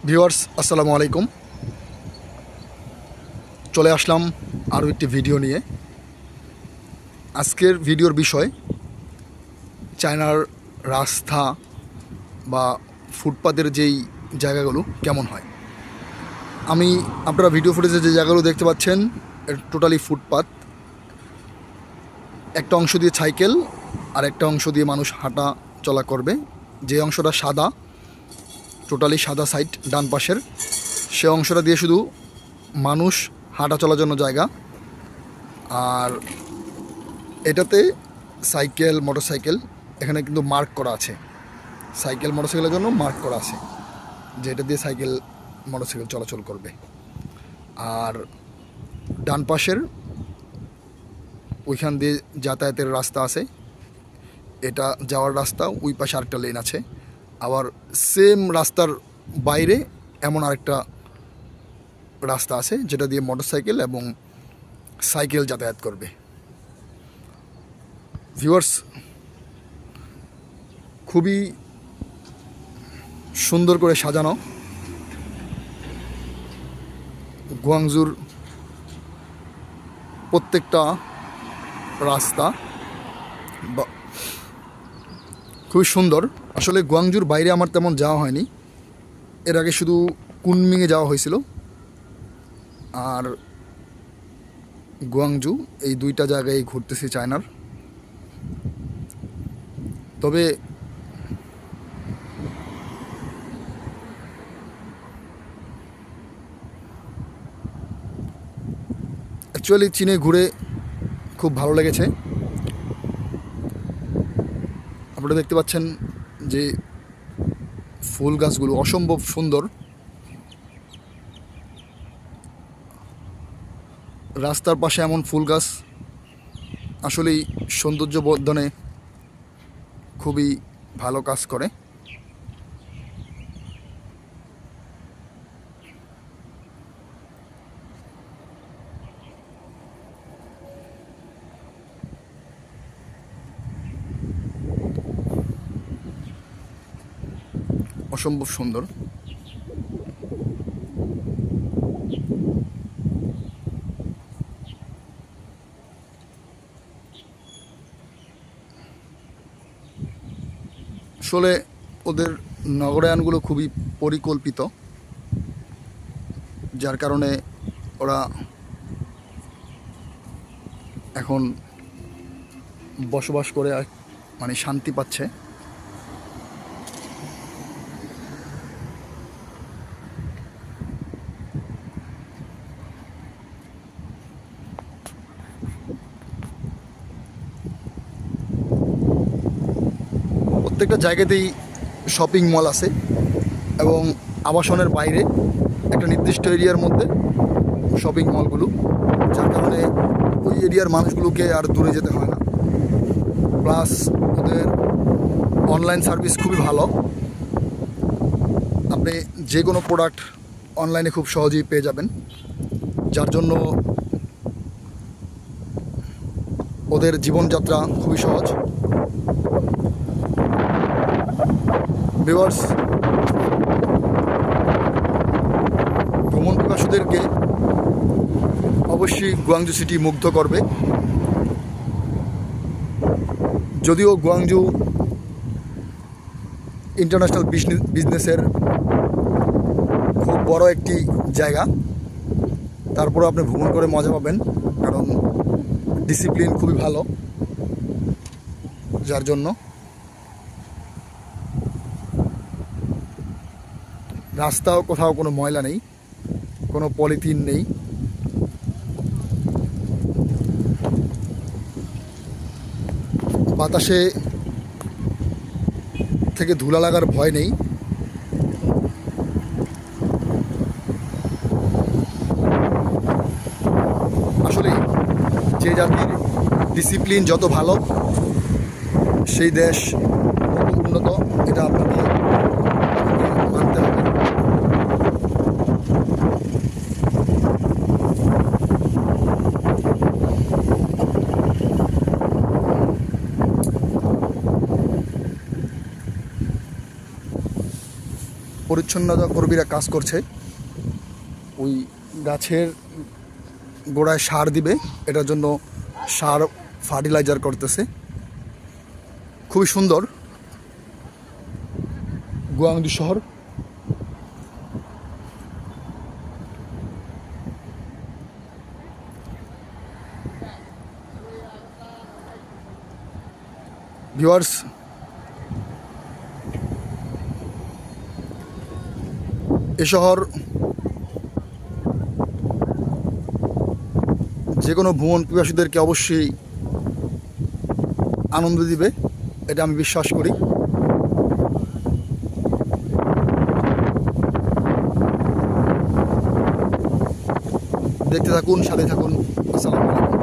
Viewers আসসালামু আলাইকুম। চলে আসলাম আরও একটি ভিডিও নিয়ে। আজকের ভিডিওর বিষয় চায়নার রাস্তা বা ফুটপাতের যেই জায়গাগুলো কেমন হয়। আপনারা ভিডিও ফুটেজে যে জায়গাগুলো দেখতে পাচ্ছেন টোটালি ফুটপাত। একটা অংশ দিয়ে সাইকেল আর একটা অংশ দিয়ে মানুষ হাঁটা চলা করবে। যে অংশটা সাদা, টোটালি সাদা সাইড ডান পাশের, সে অংশটা দিয়ে শুধু মানুষ হাঁটা চলার জন্য জায়গা। আর এটাতে সাইকেল মোটরসাইকেল এখানে কিন্তু মার্ক করা আছে, সাইকেল মোটরসাইকেলের জন্য মার্ক করা আছে যে এটা দিয়ে সাইকেল মোটরসাইকেল চলাচল করবে। আর ডান পাশের ওইখান দিয়ে যাতায়াতের রাস্তা আছে, এটা যাওয়ার রাস্তা, ওই পাশে আরেকটা লেন আছে। আবার সেম রাস্তার বাইরে এমন আরেকটা রাস্তা আছে যেটা দিয়ে মোটরসাইকেল এবং সাইকেল যাতায়াত করবে। ভিউয়ার্স, খুবই সুন্দর করে সাজানো গুয়াংজুর প্রত্যেকটা রাস্তা খুবই সুন্দর। আসলে গুয়াংজুর বাইরে আমার তেমন যাওয়া হয়নি, এর আগে শুধু কুনমিংয়ে যাওয়া হয়েছিল আর গুয়াংজু, এই দুইটা জায়গায় ঘুরতেছি চায়নার। তবে অ্যাকচুয়ালি চীনে ঘুরে খুব ভালো লেগেছে। আপনারা দেখতে পাচ্ছেন যে ফুল গাছগুলো অসম্ভব সুন্দর। রাস্তার পাশে এমন ফুল গাছ আসলেই সৌন্দর্য বর্ধনে খুবই ভালো কাজ করে। অসম্ভব সুন্দর। আসলে ওদের নগরায়নগুলো খুবই পরিকল্পিত, যার কারণে ওরা এখন বসবাস করে মানে শান্তি পাচ্ছে। প্রত্যেকটা জায়গাতেই শপিং মল আছে এবং আবাসনের বাইরে একটা নির্দিষ্ট এরিয়ার মধ্যে শপিং মলগুলো, যার কারণে ওই এরিয়ার মানুষগুলোকে আর দূরে যেতে হয় না। প্লাস ওদের অনলাইন সার্ভিস খুবই ভালো, আপনি যে কোনো প্রোডাক্ট অনলাইনে খুব সহজেই পেয়ে যাবেন, যার জন্য ওদের জীবনযাত্রা খুবই সহজ। ভিউয়ার্স, ভ্রমণ পিপাসুদেরকে অবশ্যই গুয়াংজু সিটি মুগ্ধ করবে। যদিও গুয়াংজু ইন্টারন্যাশনাল বিজনেসের খুব বড় একটি জায়গা, তারপরে আপনি ভ্রমণ করে মজা পাবেন, কারণ ডিসিপ্লিন খুবই ভালো, যার জন্য রাস্তাও কোথাও কোনো ময়লা নেই, কোনো পলিথিন নেই। বাতাসে থেকে ধুলা লাগার ভয় নেই। আসলে যে জাতির ডিসিপ্লিন যত ভালো, সেই দেশ তত উন্নত, এটা আপনাকে মানতে হবে। পরিচ্ছন্নতা কর্মীরা কাজ করছে। ওই গাছের গোড়ায় সার দিবে, এটার জন্য সার ফার্টিলাইজার করতেছে। খুবই সুন্দর গুয়াংজু শহর। ভিউয়ার্স, এ শহর যে কোনো ভ্রমণ পিপাসুদেরকে অবশ্যই আনন্দ দিবে, এটা আমি বিশ্বাস করি। দেখতে থাকুন, সাথে থাকুন। আসসালামু আলাইকুম।